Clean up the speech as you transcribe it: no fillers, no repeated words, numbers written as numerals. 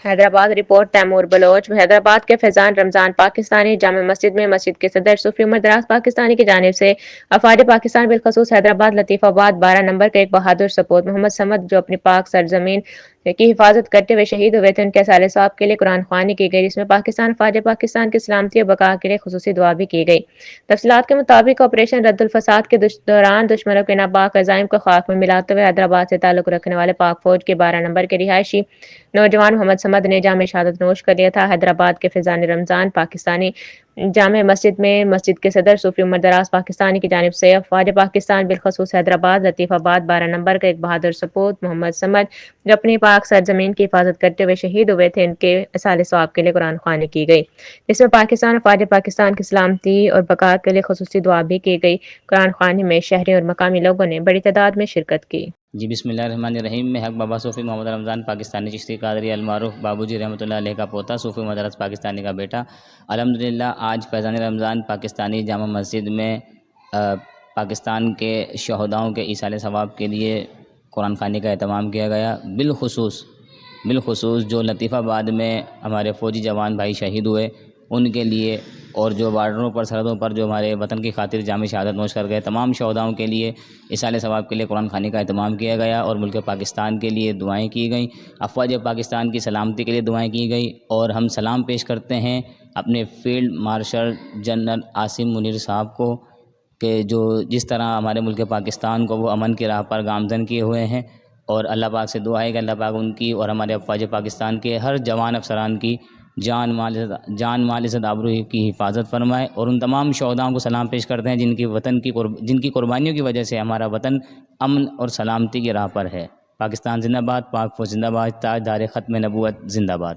Hyderabad report Taimur Baloch. Hyderabad کے فیضان رمضان پاکستانی جامع مسجد میں مسجد کے صدر صوفی عمر دراز پاکستانی کی جانب سے افواج پاکستان بالخصوص حیدرآباد لطیف آباد 12 نمبر کے ایک بہادر سپوت محمد سمد جو اپنی پاک سرزمین کی حفاظت کرتے ہوئے شہید ہوئے تھے، ان کے سال ثواب کے لیے قرآن خوانی کی گئی، جس میں افواج پاکستان کی سلامتی اور بقا کے لیے خصوصی دعا بھی کی گئی۔ تفصیلات کے مطابق آپریشن رد الفساد کے دوران دشمنوں کے ناپاک عزائم کو خاک میں ملاتے ہوئے حیدرآباد سے تعلق رکھنے والے پاک فوج کے 12 نمبر کے رہائشی نوجوان محمد سمد نے جامع شہادت نوش کر لیا تھا۔ حیدرآباد کے فیضان رمضان پاکستانی جامع مسجد میں مسجد کے صدر صوفی عمر دراز پاکستانی کی جانب سے افواج پاکستان بالخصوص حیدرآباد لطیف آباد 12 نمبر کا ایک بہادر سپوت محمد سمد جو اپنی پاک سرزمین کی حفاظت کرتے ہوئے شہید ہوئے تھے، ان کے اصال ثواب کے لیے قرآن خوانی کی گئی، جس میں افواج پاکستان کی سلامتی اور بقا کے لیے خصوصی دعا بھی کی گئی۔ قرآن خوانی میں شہری اور مقامی لوگوں نے بڑی تعداد میں شرکت کی۔ جی بسم اللہ الرحمن الرحیم۔ میں حق بابا صوفی محمد رمضان پاکستانی چشتی قادری المعروف بابو جی رحمۃ اللہ علیہ کا پوتا، صوفی محمد دراز پاکستانی کا بیٹا، الحمدللہ آج فیضان رمضان پاکستانی جامع مسجد میں پاکستان کے شہداؤں کے ایصال ثواب کے لیے قرآن خوانی کا اہتمام کیا گیا۔ بالخصوص جو لطیف آباد میں ہمارے فوجی جوان بھائی شہید ہوئے ان کے لیے، اور جو بارڈروں پر سرحدوں پر جو ہمارے وطن کی خاطر جامع شہادت نوش کر گئے تمام شہداؤں کے لیے ایصال ثواب کے لیے قرآن خوانی کا اہتمام کیا گیا، اور ملک پاکستان کے لیے دعائیں کی گئیں، افواج پاکستان کی سلامتی کے لیے دعائیں کی گئیں، اور ہم سلام پیش کرتے ہیں اپنے field marshal general Asim Munir صاحب کو کہ جو جس طرح ہمارے ملک پاکستان کو وہ امن کی راہ پر گامزن کیے ہوئے ہیں، اور اللہ پاک سے دعا ہے کہ اللہ پاک ان کی اور ہمارے افواج پاکستان کے ہر جوان افسران کی جان مال عزت آبرو کی حفاظت فرمائے، اور ان تمام شہداؤں کو سلام پیش کرتے ہیں جن کی قربانیوں کی وجہ سے ہمارا وطن امن اور سلامتی کی راہ پر ہے۔ پاکستان زندہ باد، پاک فوج زندہ باد، تاجدار ختم نبوت زندہ باد۔